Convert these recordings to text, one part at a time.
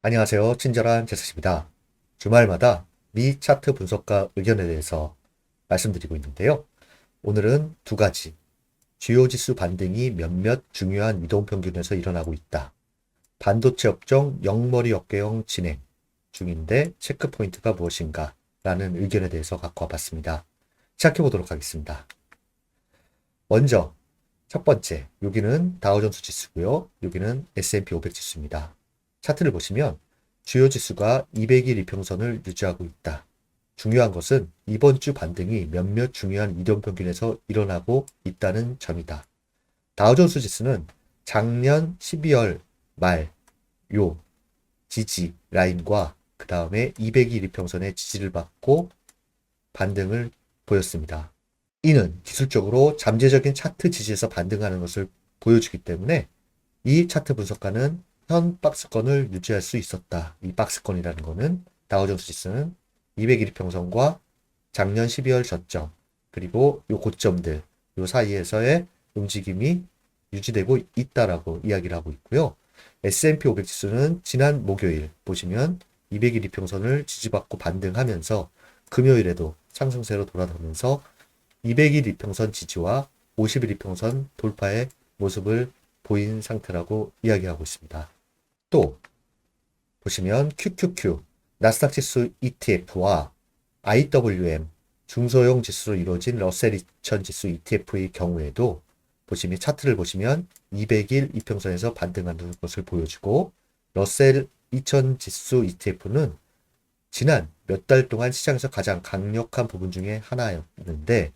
안녕하세요. 친절한 제스입니다. 주말마다 미 차트 분석가 의견에 대해서 말씀드리고 있는데요. 오늘은 두 가지, 주요 지수 반등이 몇몇 중요한 이동평균에서 일어나고 있다. 반도체 업종 영머리 어깨형 진행 중인데 체크포인트가 무엇인가? 라는 의견에 대해서 갖고 와봤습니다. 시작해 보도록 하겠습니다. 먼저 첫 번째, 여기는 다우존스 지수고요. 여기는 S&P 500 지수입니다. 차트를 보시면 주요 지수가 200일 이평선을 유지하고 있다. 중요한 것은 이번 주 반등이 몇몇 중요한 이동평균에서 일어나고 있다는 점이다. 다우존스 지수는 작년 12월 말 요 지지 라인과 그 다음에 200일 이평선의 지지를 받고 반등을 보였습니다. 이는 기술적으로 잠재적인 차트 지지에서 반등하는 것을 보여주기 때문에 이 차트 분석가는 현 박스권을 유지할 수 있었다. 이 박스권이라는 것은 다우존스 지수는 200일 평선과 작년 12월 저점 그리고 요 고점들 요 사이에서의 움직임이 유지되고 있다라고 이야기를 하고 있고요. S&P 500 지수는 지난 목요일 보시면 200일 이평선을 지지받고 반등하면서 금요일에도 상승세로 돌아가면서 200일 이평선 지지와 50일 이평선 돌파의 모습을 보인 상태라고 이야기하고 있습니다. 또 보시면 QQQ, 나스닥 지수 ETF와 IWM, 중소형 지수로 이루어진 러셀 2000 지수 ETF의 경우에도 보시면 차트를 보시면 200일 이평선에서 반등하는 것을 보여주고 러셀 2000 지수 ETF는 지난 몇 달 동안 시장에서 가장 강력한 부분 중에 하나였는데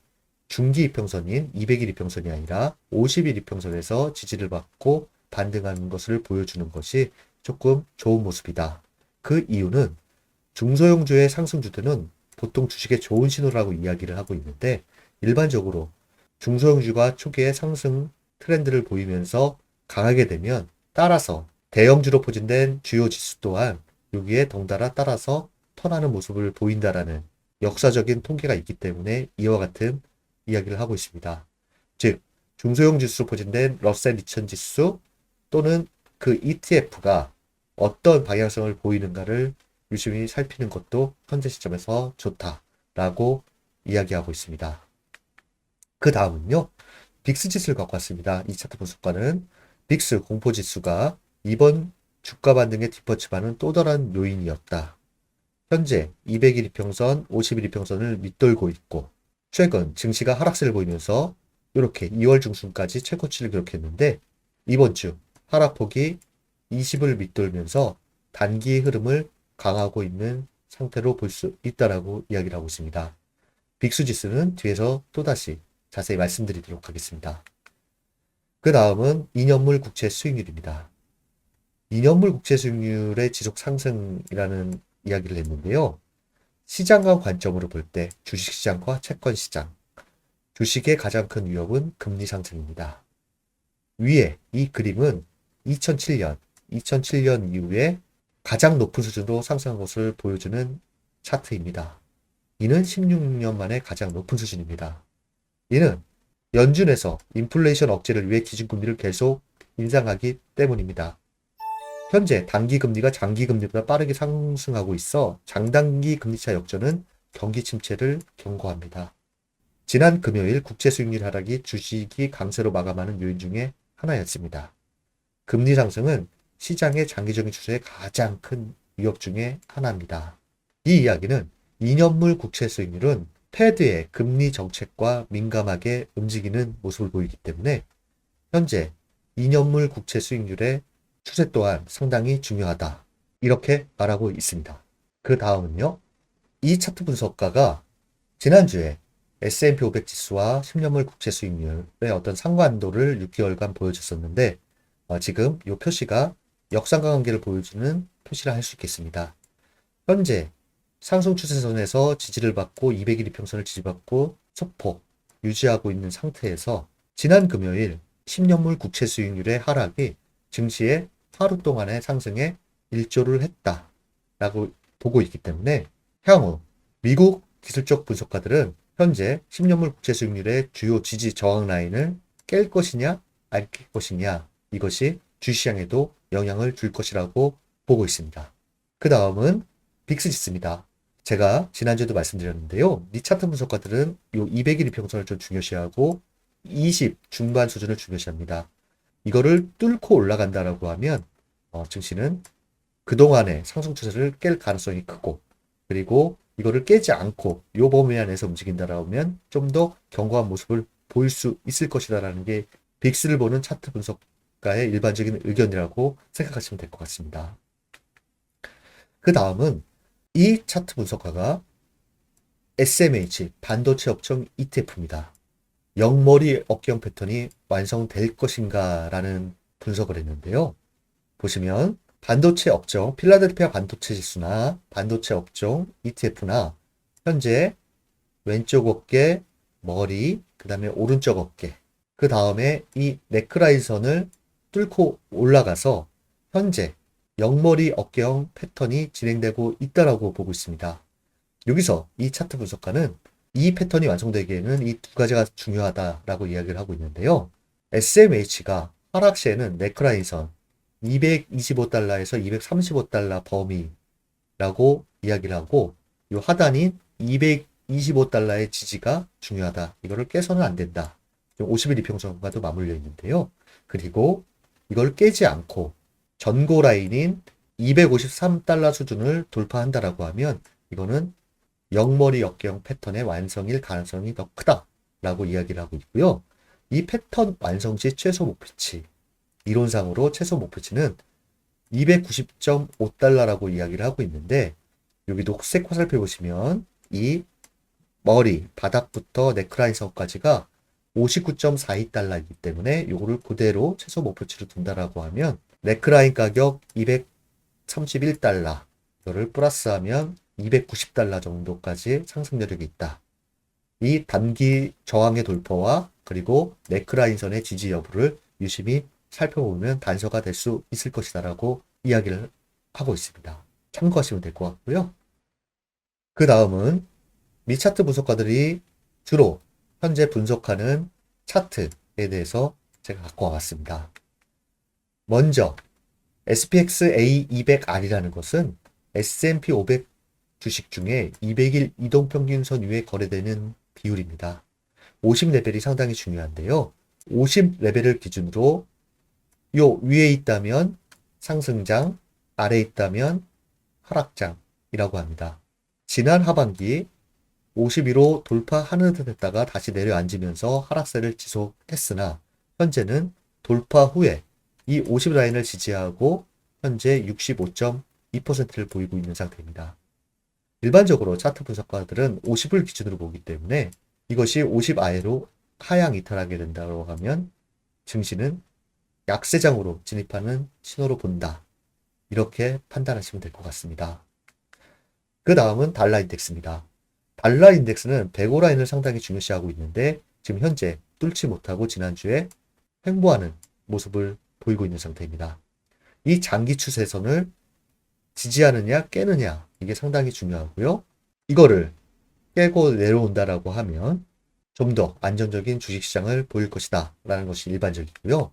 중기 이평선인 200일 이평선이 아니라 50일 이평선에서 지지를 받고 반등하는 것을 보여주는 것이 조금 좋은 모습이다. 그 이유는 중소형주의 상승주들은 보통 주식의 좋은 신호라고 이야기를 하고 있는데 일반적으로 중소형주가 초기에 상승 트렌드를 보이면서 강하게 되면 따라서 대형주로 포진된 주요 지수 또한 여기에 덩달아 따라서 턴하는 모습을 보인다라는 역사적인 통계가 있기 때문에 이와 같은 이야기를 하고 있습니다. 즉 중소형 지수로 포진된 러셀 2000 지수 또는 그 ETF가 어떤 방향성을 보이는가를 유심히 살피는 것도 현재 시점에서 좋다라고 이야기하고 있습니다. 그 다음은요. 빅스 지수를 갖고 왔습니다. 이 차트 분석가는 빅스 공포지수가 이번 주가 반등의 뒷받침하는 또 다른 요인이었다. 현재 200일 이평선, 50일 이평선을 밑돌고 있고 최근 증시가 하락세를 보이면서 이렇게 2월 중순까지 최고치를 기록했는데 이번 주 하락폭이 20을 밑돌면서 단기 흐름을 강하고 있는 상태로 볼 수 있다라고 이야기를 하고 있습니다. 빅스 지수는 뒤에서 또다시 자세히 말씀드리도록 하겠습니다. 그 다음은 2년물 국채 수익률입니다. 2년물 국채 수익률의 지속 상승이라는 이야기를 했는데요. 시장과 관점으로 볼 때 주식시장과 채권시장, 주식의 가장 큰 위협은 금리 상승입니다. 위에 이 그림은 2007년 이후에 가장 높은 수준으로 상승한 것을 보여주는 차트입니다. 이는 16년 만에 가장 높은 수준입니다. 이는 연준에서 인플레이션 억제를 위해 기준금리를 계속 인상하기 때문입니다. 현재 단기금리가 장기금리보다 빠르게 상승하고 있어 장단기 금리차 역전은 경기 침체를 경고합니다. 지난 금요일 국채 수익률 하락이 주식이 강세로 마감하는 요인 중에 하나였습니다. 금리 상승은 시장의 장기적인 추세의 가장 큰 위협 중에 하나입니다. 이 이야기는 2년물 국채 수익률은 패드의 금리 정책과 민감하게 움직이는 모습을 보이기 때문에 현재 2년물 국채 수익률의 추세 또한 상당히 중요하다. 이렇게 말하고 있습니다. 그 다음은요. 이 차트 분석가가 지난주에 S&P 500 지수와 10년물 국채 수익률의 어떤 상관도를 6개월간 보여줬었는데 지금 이 표시가 역상관계를 보여주는 표시라 할 수 있겠습니다. 현재 상승 추세선에서 지지를 받고 200일 이평선을 지지받고 소폭 유지하고 있는 상태에서 지난 금요일 10년물 국채 수익률의 하락이 증시의 하루 동안의 상승에 일조를 했다라고 보고 있기 때문에 향후 미국 기술적 분석가들은 현재 10년물 국채 수익률의 주요 지지 저항 라인을 깰 것이냐 안 깰 것이냐 이것이 주시장에도 영향을 줄 것이라고 보고 있습니다. 그 다음은 빅스지수입니다. 제가 지난주에도 말씀드렸는데요. 이 차트 분석가들은 요 200일 이평선을 좀 중요시하고 20 중반 수준을 중요시합니다. 이거를 뚫고 올라간다라고 하면 증시는 그동안의 상승 추세를 깰 가능성이 크고, 그리고 이거를 깨지 않고 요 범위 안에서 움직인다라고 하면 좀 더 견고한 모습을 보일 수 있을 것이다라는 게 빅스를 보는 차트 분석가의 일반적인 의견이라고 생각하시면 될 것 같습니다. 그 다음은 이 차트 분석가가 SMH 반도체 업종 ETF입니다. 영머리 어깨형 패턴이 완성될 것인가 라는 분석을 했는데요. 보시면 반도체 업종, 필라델피아 반도체 지수나 반도체 업종 ETF나 현재 왼쪽 어깨, 머리, 그 다음에 오른쪽 어깨, 그 다음에 이 넥라인 선을 뚫고 올라가서 현재 영머리 어깨형 패턴이 진행되고 있다라고 보고 있습니다. 여기서 이 차트 분석가는 이 패턴이 완성되기에는 이 두 가지가 중요하다라고 이야기를 하고 있는데요. SMH가 하락 시에는 넥라인 선 225달러에서 235달러 범위라고 이야기를 하고, 이 하단인 225달러의 지지가 중요하다. 이거를 깨서는 안 된다. 50일 이평선과도 맞물려 있는데요. 그리고 이걸 깨지 않고 전고 라인인 253달러 수준을 돌파한다라고 하면 이거는 영머리 어깨형 패턴의 완성일 가능성이 더 크다라고 이야기를 하고 있고요. 이 패턴 완성 시 최소 목표치, 이론상으로 최소 목표치는 290.5달러라고 이야기를 하고 있는데, 여기 녹색 화살표 보시면 이 머리 바닥부터 넥라인 선까지가 59.42달러이기 때문에 이거를 그대로 최소 목표치로 둔다라고 하면 넥라인 가격 231달러, 이거를 플러스하면 290달러 정도까지 상승 여력이 있다. 이 단기 저항의 돌파와 그리고 넥라인선의 지지 여부를 유심히 살펴보면 단서가 될 수 있을 것이다라고 이야기를 하고 있습니다. 참고하시면 될 것 같고요. 그 다음은 미 차트 분석가들이 주로 현재 분석하는 차트에 대해서 제가 갖고 와봤습니다. 먼저 SPX A200R이라는 것은 S&P 500 주식 중에 200일 이동평균선 위에 거래되는 비율입니다. 50레벨이 상당히 중요한데요. 50레벨을 기준으로 요 위에 있다면 상승장, 아래에 있다면 하락장이라고 합니다. 지난 하반기 51호 돌파하는 듯 했다가 다시 내려앉으면서 하락세를 지속했으나 현재는 돌파 후에 이 50 라인을 지지하고 현재 65.2%를 보이고 있는 상태입니다. 일반적으로 차트 분석가들은 50을 기준으로 보기 때문에 이것이 50 아래로 하향 이탈하게 된다고 하면 증시는 약세장으로 진입하는 신호로 본다. 이렇게 판단하시면 될 것 같습니다. 그 다음은 달러 인덱스입니다. 달러 인덱스는 105 라인을 상당히 중요시하고 있는데 지금 현재 뚫지 못하고 지난주에 횡보하는 모습을 보이고 있는 상태입니다. 이 장기 추세선을 지지하느냐 깨느냐, 이게 상당히 중요하고요. 이거를 깨고 내려온다라고 하면 좀 더 안정적인 주식시장을 보일 것이다 라는 것이 일반적이고요.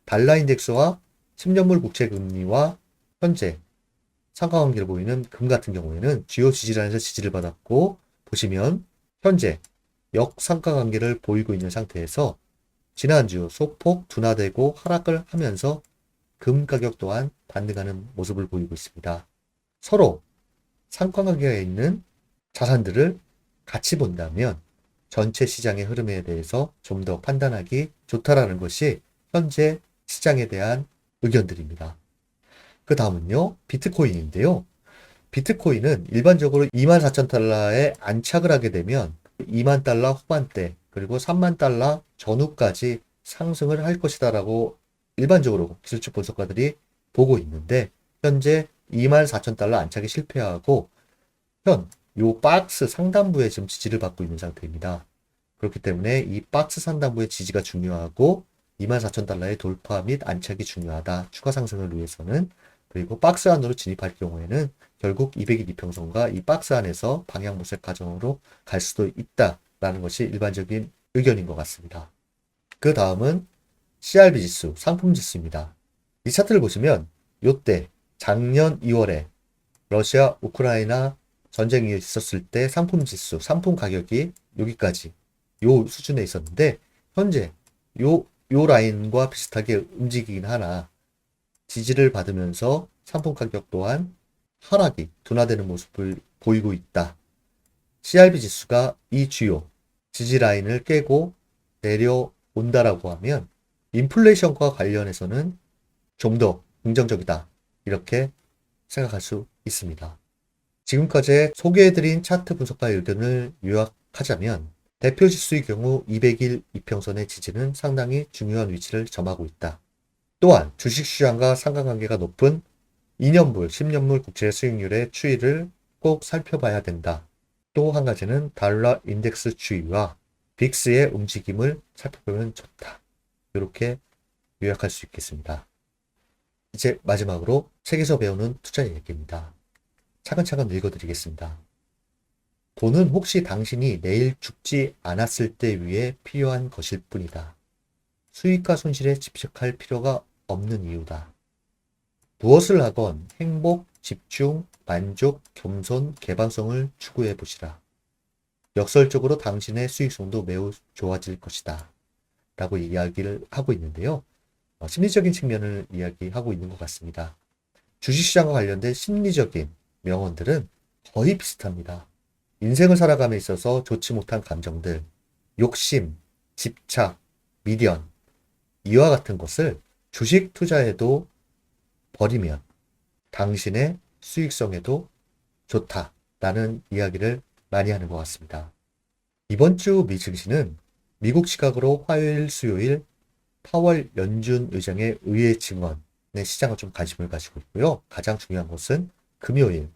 달러 인덱스와 10년물 국채금리와 현재 상관관계를 보이는 금 같은 경우에는 주요 지지라인에서 지지를 받았고, 보시면 현재 역상관관계를 보이고 있는 상태에서 지난주 소폭 둔화되고 하락을 하면서 금 가격 또한 반등하는 모습을 보이고 있습니다. 서로 상관관계가 있는 자산들을 같이 본다면 전체 시장의 흐름에 대해서 좀 더 판단하기 좋다라는 것이 현재 시장에 대한 의견들입니다. 그 다음은요, 비트코인인데요. 비트코인은 일반적으로 24,000달러에 안착을 하게 되면 2만 달러 후반대 그리고 3만 달러 전후까지 상승을 할 것이다라고 일반적으로 기술적 분석가들이 보고 있는데, 현재 24,000달러 안착에 실패하고 요 박스 상단부에 지금 지지를 받고 있는 상태입니다. 그렇기 때문에 이 박스 상단부의 지지가 중요하고 24,000달러의 돌파 및 안착이 중요하다. 추가 상승을 위해서는. 그리고 박스 안으로 진입할 경우에는 결국 200일 이평선과 이 박스 안에서 방향 모색 과정으로 갈 수도 있다라는 것이 일반적인 의견인 것 같습니다. 그 다음은 CRB 지수, 상품 지수입니다. 이 차트를 보시면 요때 작년 2월에 러시아, 우크라이나 전쟁이 있었을 때 상품 지수, 상품 가격이 여기까지 요 수준에 있었는데 현재 요 라인과 비슷하게 움직이긴 하나 지지를 받으면서 상품 가격 또한 하락이 둔화되는 모습을 보이고 있다. CRB 지수가 이 주요 지지 라인을 깨고 내려온다라고 하면 인플레이션과 관련해서는 좀 더 긍정적이다. 이렇게 생각할 수 있습니다. 지금까지 소개해드린 차트 분석가의 의견을 요약하자면 대표 지수의 경우 200일 이평선의 지지는 상당히 중요한 위치를 점하고 있다. 또한 주식시장과 상관관계가 높은 2년물, 10년물 국채 수익률의 추이를 꼭 살펴봐야 된다. 또 한 가지는 달러 인덱스 추이와 빅스의 움직임을 살펴보면 좋다. 이렇게 요약할 수 있겠습니다. 이제 마지막으로 책에서 배우는 투자 얘기입니다. 차근차근 읽어드리겠습니다. 돈은 혹시 당신이 내일 죽지 않았을 때 위해 필요한 것일 뿐이다. 수익과 손실에 집착할 필요가 없는 이유다. 무엇을 하건 행복, 집중, 만족, 겸손, 개방성을 추구해 보시라. 역설적으로 당신의 수익성도 매우 좋아질 것이다. 라고 이야기를 하고 있는데요. 심리적인 측면을 이야기하고 있는 것 같습니다. 주식시장과 관련된 심리적인 명언들은 거의 비슷합니다. 인생을 살아감에 있어서 좋지 못한 감정들, 욕심, 집착, 미련, 이와 같은 것을 주식 투자에도 버리면 당신의 수익성에도 좋다라는 이야기를 많이 하는 것 같습니다. 이번 주 미 증시는 미국 시각으로 화요일, 수요일 파월 연준 의장의 의회 증언에 시장은 좀 관심을 가지고 있고요. 가장 중요한 것은 금요일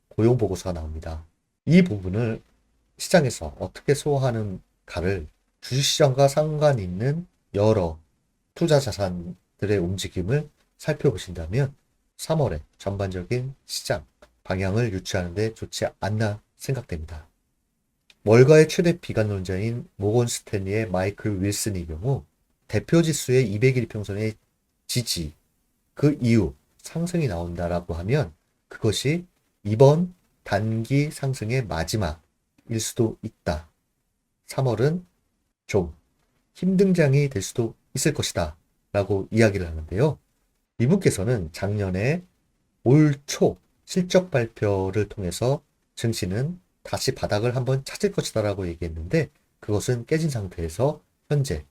고용 보고서가 나옵니다. 이 부분을 시장에서 어떻게 소화하는가를 주식시장과 상관 있는 여러 투자 자산들의 움직임을 살펴보신다면 3월에 전반적인 시장 방향을 유추하는 데 좋지 않나 생각됩니다. 월가의 최대 비관론자인 모건 스탠리의 마이클 윌슨의 경우 대표 지수의 200일 평선의 지지, 그 이후 상승이 나온다라고 하면 그것이 이번 단기 상승의 마지막일 수도 있다. 3월은 좀 힘든 장이 될 수도 있을 것이다. 라고 이야기를 하는데요. 이분께서는 작년에 올 초 실적 발표를 통해서 증시는 다시 바닥을 한번 찾을 것이다 라고 얘기했는데 그것은 깨진 상태에서 현재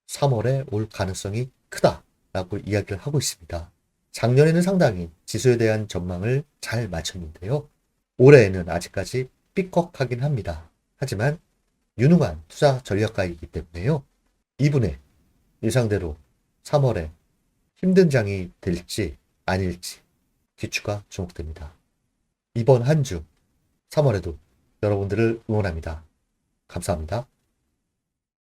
3월에 올 가능성이 크다라고 이야기를 하고 있습니다. 작년에는 상당히 지수에 대한 전망을 잘 맞췄는데요. 올해에는 아직까지 삐걱하긴 합니다. 하지만 유능한 투자 전략가이기 때문에요. 이분의 예상대로 3월에 힘든 장이 될지 아닐지 귀추가 주목됩니다. 이번 한 주 3월에도 여러분들을 응원합니다. 감사합니다.